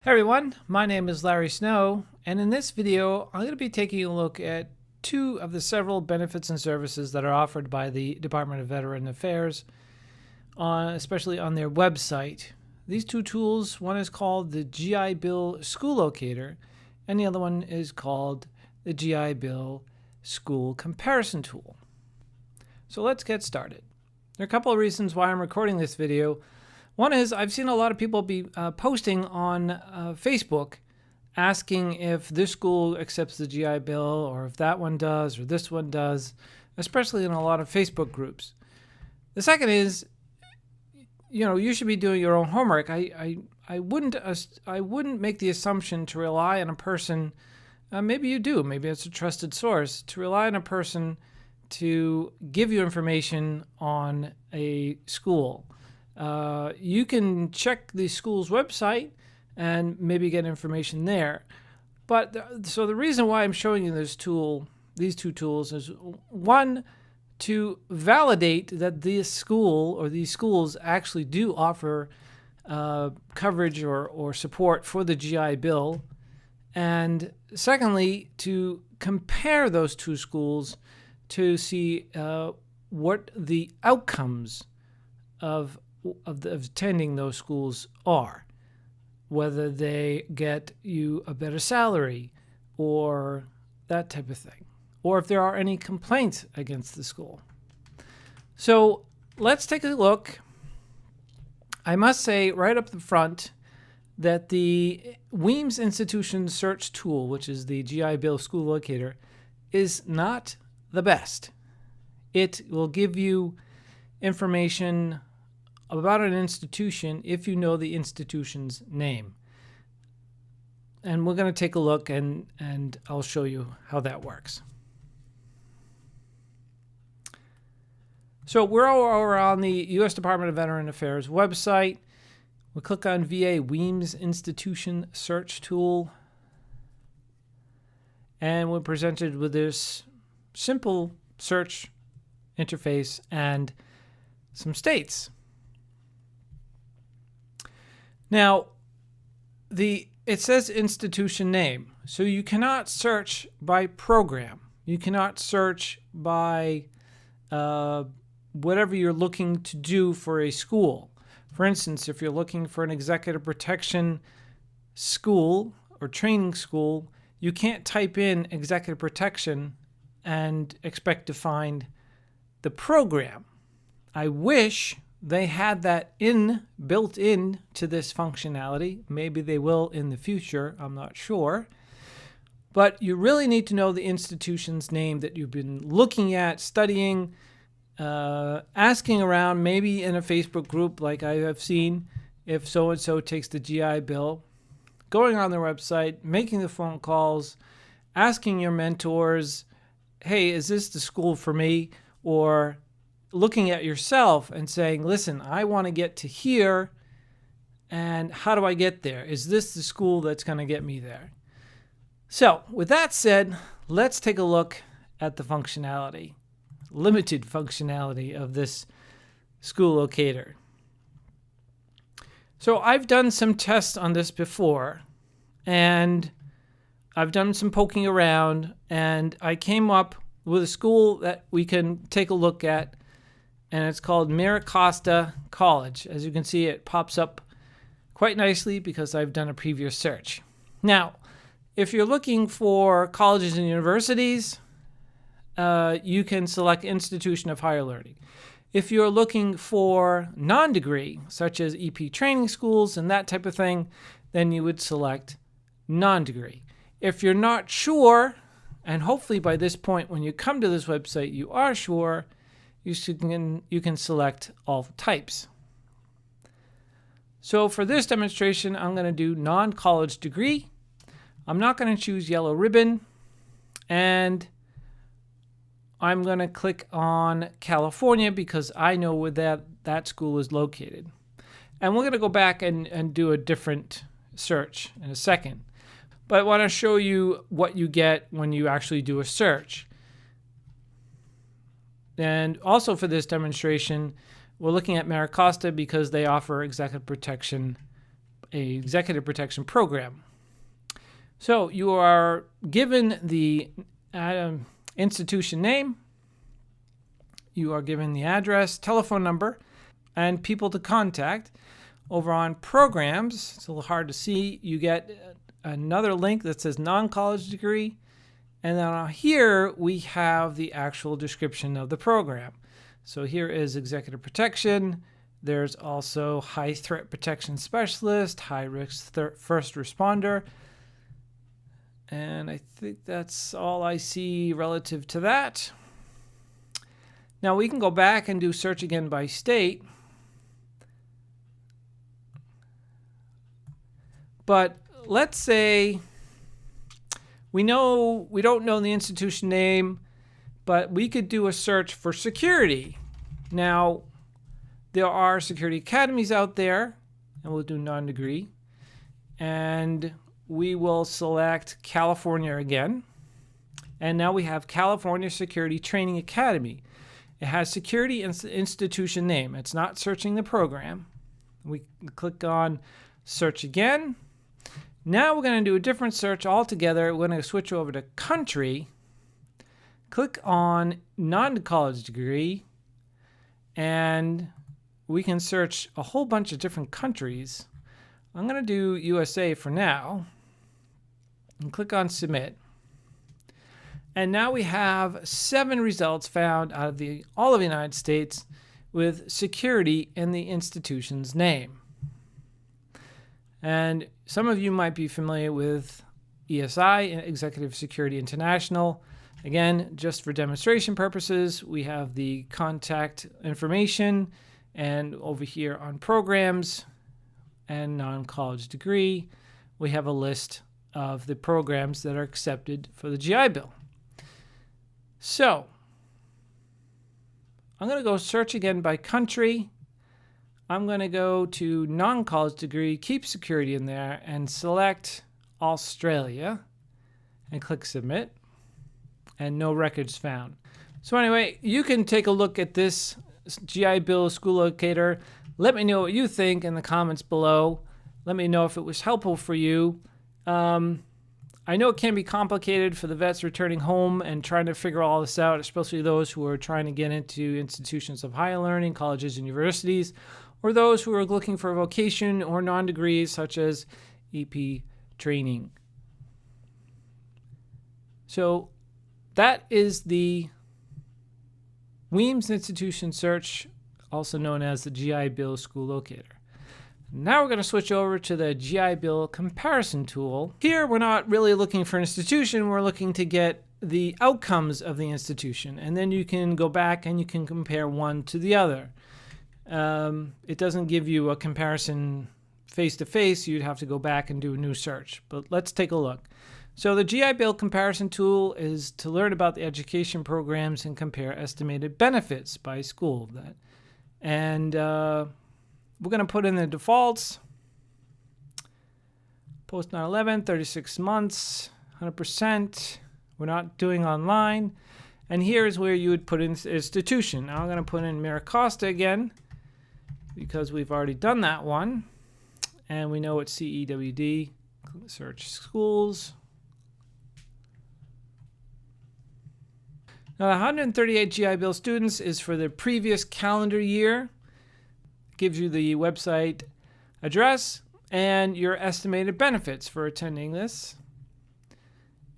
Hey everyone, my name is Larry Snow, and in this video I'm going to be taking a look at two of the several benefits and services that are offered by the Department of Veteran Affairs, especially on their website. These two tools, one is called the GI Bill School Locator, and the other one is called the GI Bill School Comparison Tool. So let's get started. There are a couple of reasons why I'm recording this video. One is I've seen a lot of people be posting on Facebook asking if this school accepts the GI Bill or if that one does or this one does, especially in a lot of Facebook groups. The second is, you should be doing your own homework. I wouldn't make the assumption to rely on a person. Maybe you do. Maybe it's a trusted source to rely on a person to give you information on a school. You can check the school's website and maybe get information there. But so the reason why I'm showing you these two tools is one, to validate that this school or these schools actually do offer coverage or support for the GI Bill. And secondly, to compare those two schools to see what the outcomes of attending those schools are, whether they get you a better salary or that type of thing, or if there are any complaints against the school. So let's take a look. I must say right up the front that the Weems Institution Search Tool, which is the GI Bill School Locator, is not the best. It will give you information about an institution if you know the institution's name. And we're going to take a look and I'll show you how that works. So we're over on the U.S. Department of Veteran Affairs website. We click on VA Weems Institution Search Tool. And we're presented with this simple search interface and some states. Now, it says institution name, so you cannot search by program. You cannot search by whatever you're looking to do for a school. For instance, if you're looking for an executive protection school or training school, you can't type in executive protection and expect to find the program. I wish they had that built in to this functionality. Maybe they will in the future. I'm not sure. But you really need to know the institution's name that you've been looking at, studying, asking around, maybe in a Facebook group like I have seen, if so-and-so takes the GI Bill, going on their website, making the phone calls, asking your mentors, hey, is this the school for me? Or looking at yourself and saying, listen, I want to get to here, and how do I get there? Is this the school that's going to get me there? So with that said, let's take a look at the functionality, limited functionality of this school locator. So I've done some tests on this before, and I've done some poking around, and I came up with a school that we can take a look at, and it's called Maricosta College. As you can see, it pops up quite nicely because I've done a previous search. Now, if you're looking for colleges and universities, you can select Institution of Higher Learning. If you're looking for non-degree, such as EP training schools and that type of thing, then you would select non-degree. If you're not sure, and hopefully by this point when you come to this website you are sure, you can select all types. So for this demonstration, I'm going to do non-college degree. I'm not going to choose yellow ribbon, and I'm going to click on California because I know where that school is located. And we're going to go back and do a different search in a second. But I want to show you what you get when you actually do a search. And also for this demonstration, we're looking at Maricosta because they offer executive protection executive protection program. So you are given the institution name, you are given the address, telephone number, and people to contact. Over on programs, it's a little hard to see, you get another link that says non-college degree. And then here we have the actual description of the program. So here is executive protection. There's also high threat protection specialist, high risk first responder. And I think that's all I see relative to that. Now we can go back and do search again by state. But let's say we don't know the institution name, but we could do a search for security. Now, there are security academies out there, and we'll do non-degree. And we will select California again. And now we have California Security Training Academy. It has security institution name. It's not searching the program. We click on search again. Now we're going to do a different search altogether. We're going to switch over to country. Click on non-college degree. And we can search a whole bunch of different countries. I'm going to do USA for now. And click on submit. And now we have 7 results found out of all of the United States with security in the institution's name. And some of you might be familiar with ESI, Executive Security International. Again, just for demonstration purposes, we have the contact information, and over here on programs and non-college degree, we have a list of the programs that are accepted for the GI Bill. So I'm going to go search again by country. I'm going to go to non-college degree, keep security in there, and select Australia, and click submit, and no records found. So anyway, you can take a look at this GI Bill school locator. Let me know what you think in the comments below. Let me know if it was helpful for you. I know it can be complicated for the vets returning home and trying to figure all this out, especially those who are trying to get into institutions of higher learning, colleges and universities, or those who are looking for a vocation or non-degrees such as EP training. So that is the Weems Institution Search, also known as the GI Bill School Locator. Now we're going to switch over to the GI Bill comparison tool. Here we're not really looking for an institution, we're looking to get the outcomes of the institution. And then you can go back and you can compare one to the other. It doesn't give you a comparison face-to-face, you'd have to go back and do a new search. But let's take a look. So the GI Bill comparison tool is to learn about the education programs and compare estimated benefits by school. We're going to put in the defaults. Post 9/11, 36 months, 100%. We're not doing online. And here's where you would put in institution. Now I'm going to put in Miracosta again because we've already done that one. And we know it's CEWD. Search schools. Now, the 138 GI Bill students is for the previous calendar year. Gives you the website address and your estimated benefits for attending this.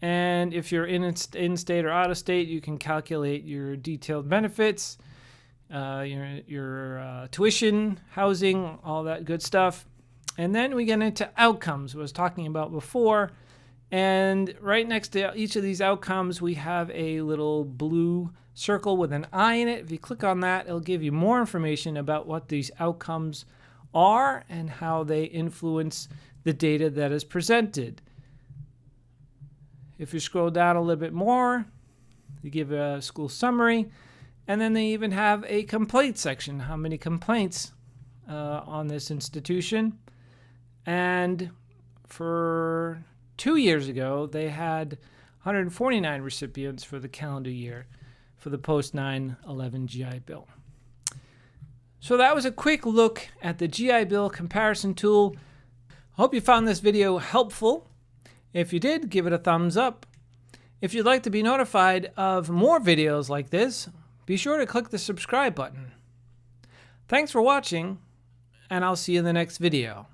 And if you're in-state or out-of-state, you can calculate your detailed benefits, your tuition, housing, all that good stuff. And then we get into outcomes, I was talking about before. And right next to each of these outcomes, we have a little blue circle with an eye in it. If you click on that, it'll give you more information about what these outcomes are and how they influence the data that is presented. If you scroll down a little bit more, you give a school summary, and then they even have a complaint section, how many complaints on this institution. And for 2 years ago, they had 149 recipients for the calendar year for the post 9/11 GI Bill. So that was a quick look at the GI Bill comparison tool. Hope you found this video helpful. If you did, give it a thumbs up. If you'd like to be notified of more videos like this, be sure to click the subscribe button. Thanks for watching, and I'll see you in the next video.